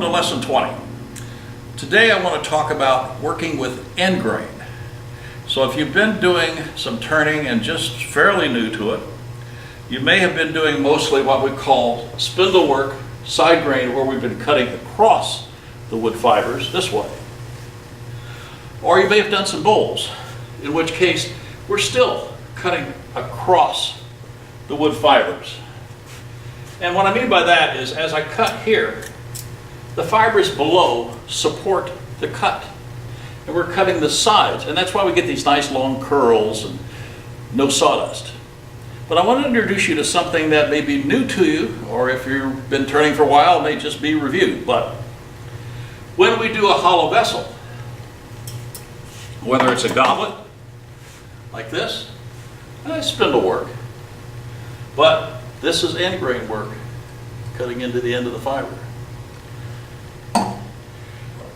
Welcome to lesson 20. Today I want to talk about working with end grain. So if you've been doing some turning and just fairly new to it, you may have been doing mostly what we call spindle work, side grain, where we've been cutting across the wood fibers this way. Or you may have done some bowls, in which case we're still cutting across the wood fibers. And what I mean by that is, as I cut here, the fibers below support the cut. And we're cutting the sides, and that's why we get these nice long curls and no sawdust. But I want to introduce you to something that may be new to you, or if you've been turning for a while, it may just be reviewed. But when we do a hollow vessel, whether it's a goblet, like this, spindle work. But this is end grain work, cutting into the end of the fiber.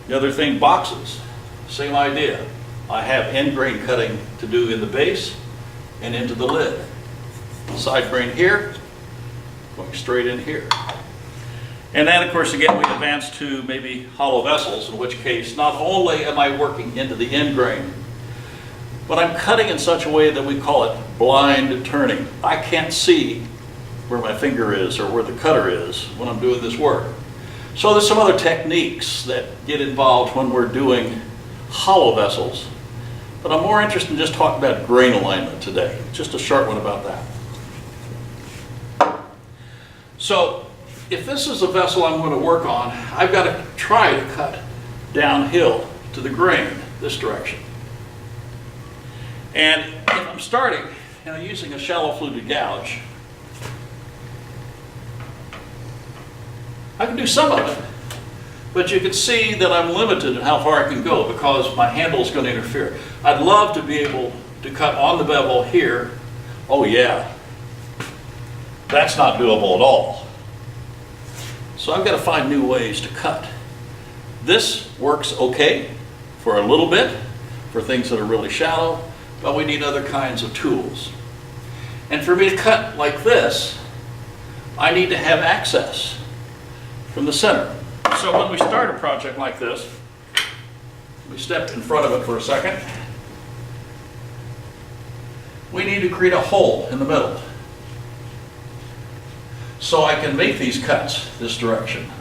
The other thing, boxes, same idea. I have end grain cutting to do in the base and into the lid. Side grain here, going straight in here. And then of course again we advance to maybe hollow vessels, in which case not only am I working into the end grain, but I'm cutting in such a way that we call it blind turning. I can't see where my finger is or where the cutter is when I'm doing this work. So there's some other techniques that get involved when we're doing hollow vessels, but I'm more interested in just talking about grain alignment today. Just a short one about that. So if this is a vessel I'm going to work on, I've got to try to cut downhill to the grain this direction. And if I'm starting using a shallow fluted gouge, I can do some of it, but you can see that I'm limited in how far I can go because my handle is going to interfere. I'd love to be able to cut on the bevel here. Oh yeah, that's not doable at all. So I've got to find new ways to cut. This works okay for a little bit, for things that are really shallow, but we need other kinds of tools. And for me to cut like this, I need to have access from the center. So when we start a project like this, we step in front of it for a second. We need to create a hole in the middle so I can make these cuts this direction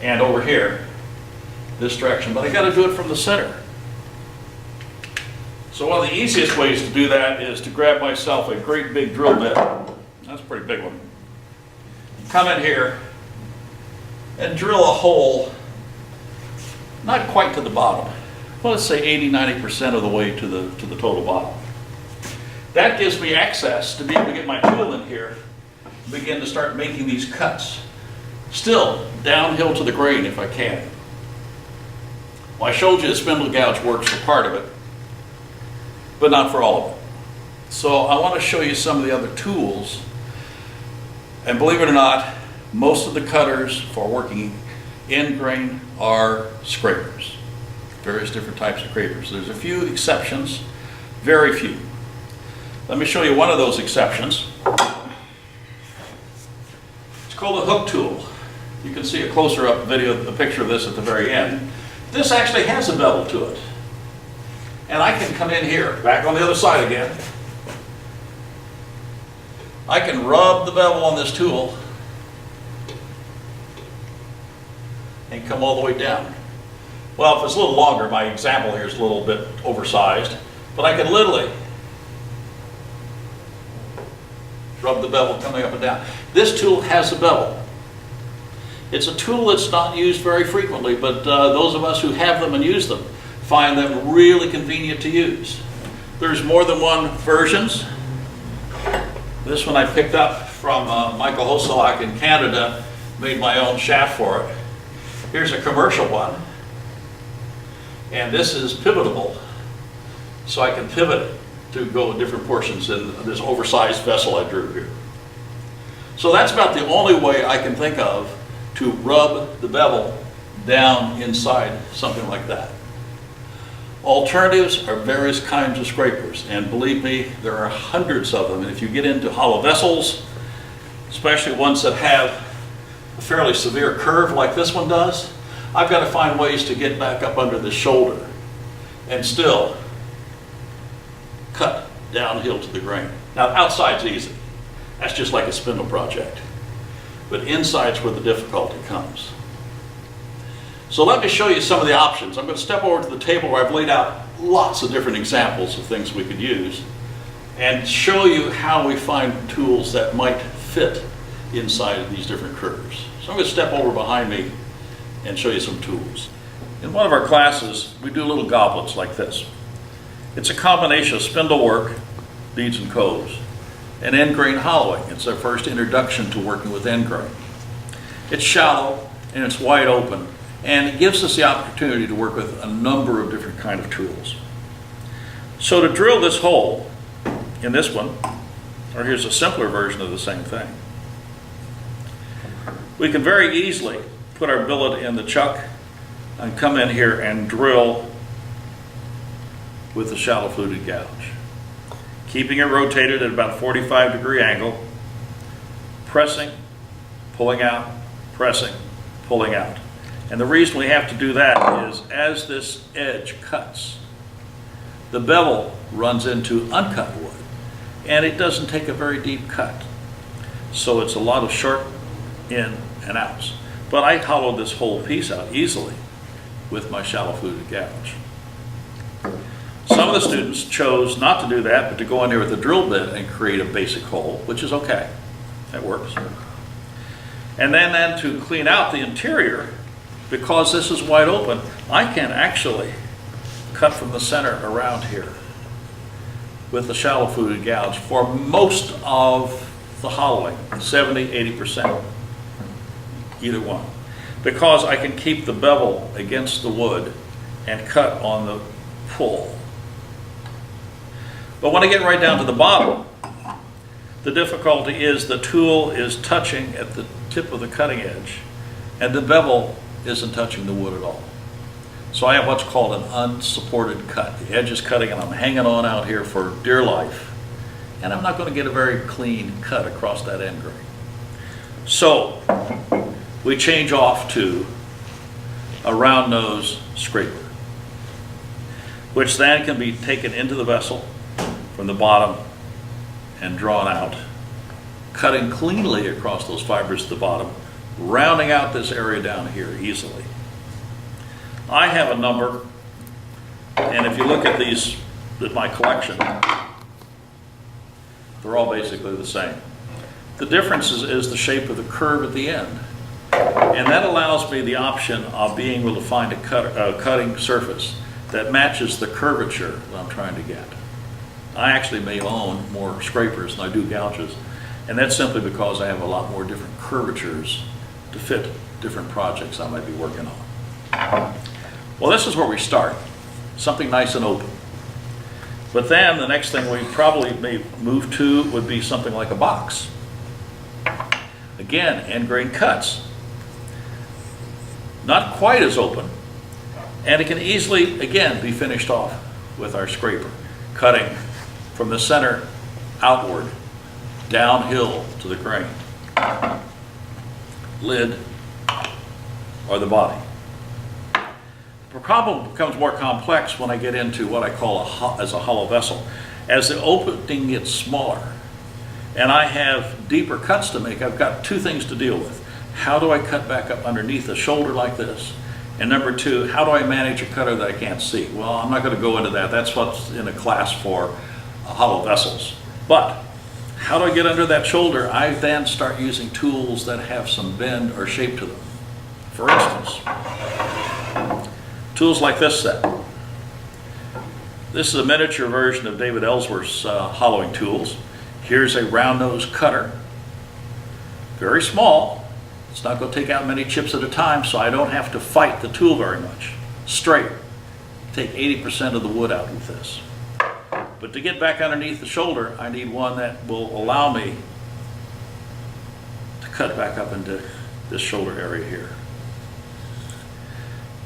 and over here this direction, but I got to do it from the center. So one of the easiest ways to do that is to grab myself a great big drill bit. That's a pretty big one. Come in here and drill a hole, not quite to the bottom, well, let's say 80–90% of the way to the total bottom. That gives me access to be able to get my tool in here and begin to start making these cuts. Still, downhill to the grain if I can. Well, I showed you the spindle gouge works for part of it, but not for all of it. So I want to show you some of the other tools, and believe it or not, most of the cutters for working end grain are scrapers. Various different types of scrapers. There's a few exceptions, very few. Let me show you one of those exceptions. It's called a hook tool. You can see a closer up video, a picture of this at the very end. This actually has a bevel to it. And I can come in here, back on the other side again. I can rub the bevel on this tool and come all the way down. Well, if it's a little longer, my example here is a little bit oversized, but I can literally rub the bevel coming up and down. This tool has a bevel. It's a tool that's not used very frequently, but those of us who have them and use them find them really convenient to use. There's more than one versions. This one I picked up from Michael Hoselak in Canada, made my own shaft for it. Here's a commercial one, and this is pivotable, so I can pivot it to go in different portions in this oversized vessel I drew here. So that's about the only way I can think of to rub the bevel down inside something like that. Alternatives are various kinds of scrapers, and believe me, there are hundreds of them. And if you get into hollow vessels, especially ones that have a fairly severe curve like this one does, I've got to find ways to get back up under the shoulder and still cut downhill to the grain. Now outside's easy. That's just like a spindle project. But inside's where the difficulty comes. So let me show you some of the options. I'm going to step over to the table where I've laid out lots of different examples of things we could use and show you how we find tools that might fit inside of these different curves. So I'm going to step over behind me and show you some tools. In one of our classes, we do little goblets like this. It's a combination of spindle work, beads and coves, and end grain hollowing. It's our first introduction to working with end grain. It's shallow and it's wide open, and it gives us the opportunity to work with a number of different kind of tools. So to drill this hole in this one, or here's a simpler version of the same thing, we can very easily put our billet in the chuck and come in here and drill with the shallow fluted gouge, keeping it rotated at about a 45-degree angle, pressing, pulling out, pressing, pulling out. And the reason we have to do that is as this edge cuts, the bevel runs into uncut wood, and it doesn't take a very deep cut. So it's a lot of short in and outs. But I hollowed this whole piece out easily with my shallow fluted gouge. Some of the students chose not to do that, but to go in there with a drill bit and create a basic hole, which is okay. That works. And then to clean out the interior, because this is wide open, I can actually cut from the center around here with the shallow fluted gouge for most of the hollowing, 70, 80%, either one. Because I can keep the bevel against the wood and cut on the pull. But when I get right down to the bottom, the difficulty is the tool is touching at the tip of the cutting edge, and the bevel isn't touching the wood at all. So I have what's called an unsupported cut. The edge is cutting and I'm hanging on out here for dear life, and I'm not going to get a very clean cut across that end grain. So we change off to a round nose scraper, which then can be taken into the vessel from the bottom and drawn out, cutting cleanly across those fibers at the bottom, rounding out this area down here easily. I have a number, and if you look at these, at my collection, they're all basically the same. The difference is the shape of the curve at the end. And that allows me the option of being able to find a cutting surface that matches the curvature that I'm trying to get. I actually may own more scrapers than I do gouges, and that's simply because I have a lot more different curvatures to fit different projects I might be working on. Well, this is where we start, something nice and open. But then the next thing we probably may move to would be something like a box. Again, end grain cuts. Not quite as open, and it can easily, again, be finished off with our scraper, cutting from the center outward, downhill to the grain, lid, or the body. The problem becomes more complex when I get into what I call as a hollow vessel. As the opening gets smaller and I have deeper cuts to make, I've got two things to deal with. How do I cut back up underneath the shoulder like this? And number two, how do I manage a cutter that I can't see? Well, I'm not going to go into that. That's what's in a class for hollow vessels. But how do I get under that shoulder? I then start using tools that have some bend or shape to them. For instance, tools like this set. This is a miniature version of David Ellsworth's hollowing tools. Here's a round nose cutter, very small. It's not going to take out many chips at a time, so I don't have to fight the tool very much. Straight. Take 80% of the wood out with this. But to get back underneath the shoulder, I need one that will allow me to cut back up into this shoulder area here.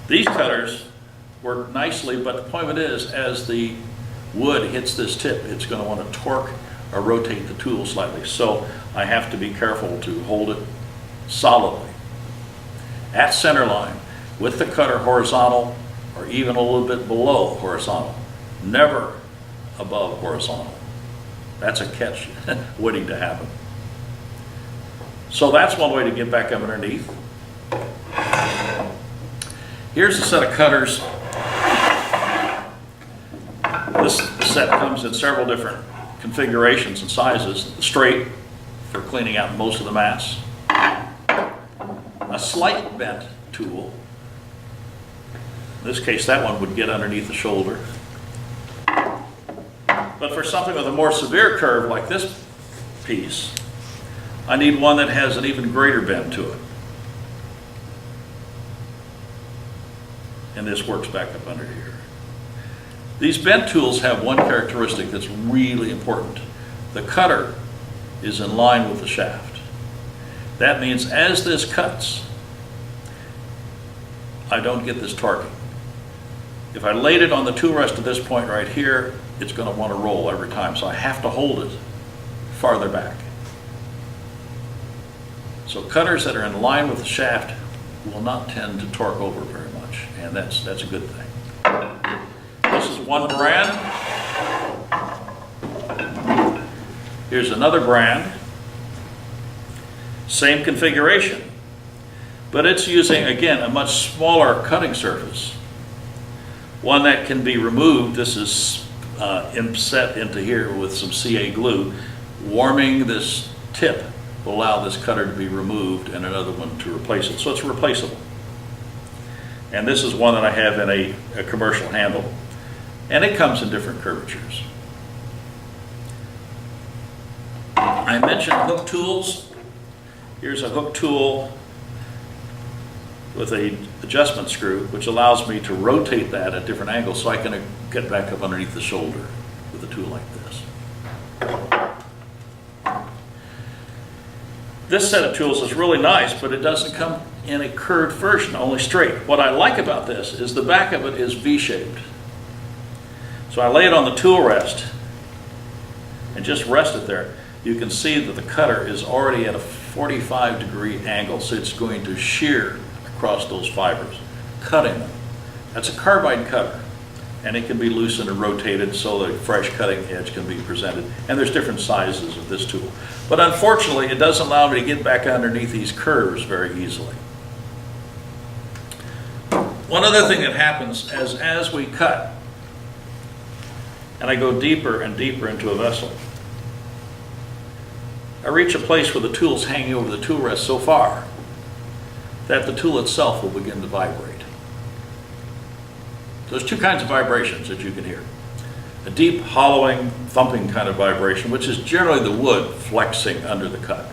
These cutters work nicely, but the point of it is, as the wood hits this tip, it's going to want to torque or rotate the tool slightly. So I have to be careful to hold it solidly at center line with the cutter horizontal or even a little bit below horizontal, never above horizontal. That's a catch waiting to happen. So that's one way to get back up underneath. Here's a set of cutters. This set comes in several different configurations and sizes. Straight for cleaning out most of the mass. A slight bent tool. In this case, that one would get underneath the shoulder. But for something with a more severe curve like this piece, I need one that has an even greater bend to it. And this works back up under here. These bent tools have one characteristic that's really important. The cutter is in line with the shaft. That means as this cuts, I don't get this torquing. If I laid it on the tool rest at this point right here, it's going to want to roll every time, so I have to hold it farther back. So cutters that are in line with the shaft will not tend to torque over very much, and that's a good thing. This is one brand. Here's another brand. Same configuration, but it's using, again, a much smaller cutting surface. One that can be removed. This is set into here with some CA glue. Warming this tip will allow this cutter to be removed and another one to replace it. So it's replaceable. And this is one that I have in a commercial handle. And it comes in different curvatures. I mentioned hook tools. Here's a hook tool with an adjustment screw, which allows me to rotate that at different angles so I can get back up underneath the shoulder with a tool like this. This set of tools is really nice, but it doesn't come in a curved version, only straight. What I like about this is the back of it is V-shaped. So I lay it on the tool rest and just rest it there. You can see that the cutter is already at a 45-degree angle, so it's going to shear across those fibers, cutting them. That's a carbide cutter, and it can be loosened or rotated so the fresh cutting edge can be presented. And there's different sizes of this tool. But unfortunately, it doesn't allow me to get back underneath these curves very easily. One other thing that happens as we cut, and I go deeper and deeper into a vessel, I reach a place where the tool's hanging over the tool rest so far that the tool itself will begin to vibrate. There's two kinds of vibrations that you can hear. A deep, hollowing, thumping kind of vibration, which is generally the wood flexing under the cut.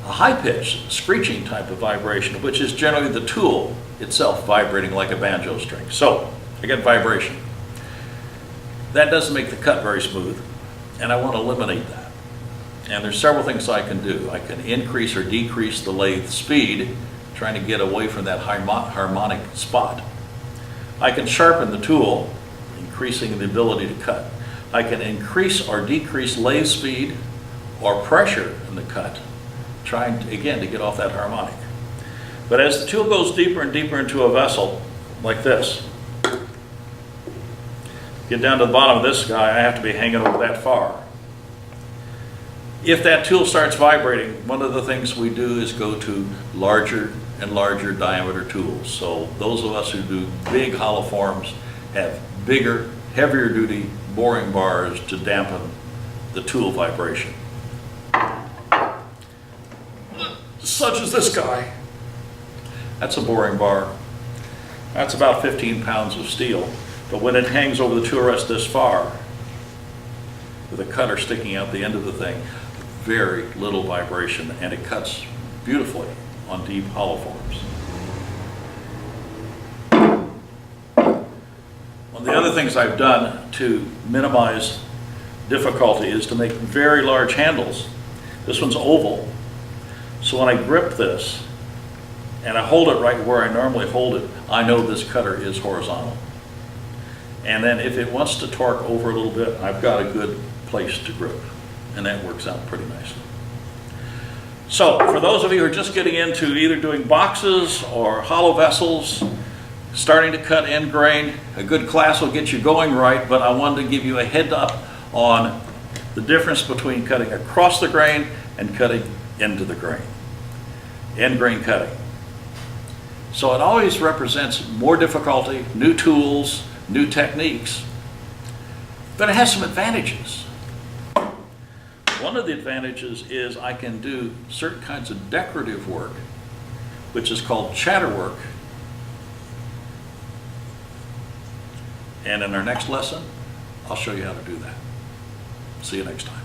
A high-pitched, screeching type of vibration, which is generally the tool itself vibrating like a banjo string. So, I get vibration. That doesn't make the cut very smooth, and I want to eliminate that. And there's several things I can do. I can increase or decrease the lathe speed, trying to get away from that harmonic spot. I can sharpen the tool, increasing the ability to cut. I can increase or decrease lathe speed or pressure in the cut, trying to, again, to get off that harmonic. But as the tool goes deeper and deeper into a vessel, like this, get down to the bottom of this guy, I have to be hanging over that far. If that tool starts vibrating, one of the things we do is go to larger and larger diameter tools. So those of us who do big hollow forms have bigger, heavier duty boring bars to dampen the tool vibration. Such as this guy. That's a boring bar. That's about 15 pounds of steel. But when it hangs over the tool rest this far, with a cutter sticking out the end of the thing, very little vibration, and it cuts beautifully on deep hollow forms. One of the other things I've done to minimize difficulty is to make very large handles. This one's oval, so when I grip this and I hold it right where I normally hold it, I know this cutter is horizontal. And then if it wants to torque over a little bit, I've got a good place to grip, and that works out pretty nicely. So for those of you who are just getting into either doing boxes or hollow vessels, starting to cut end grain, a good class will get you going right, but I wanted to give you a head up on the difference between cutting across the grain and cutting into the grain. End grain cutting. So it always represents more difficulty, new tools, new techniques, but it has some advantages. One of the advantages is I can do certain kinds of decorative work, which is called chatter work. And in our next lesson, I'll show you how to do that. See you next time.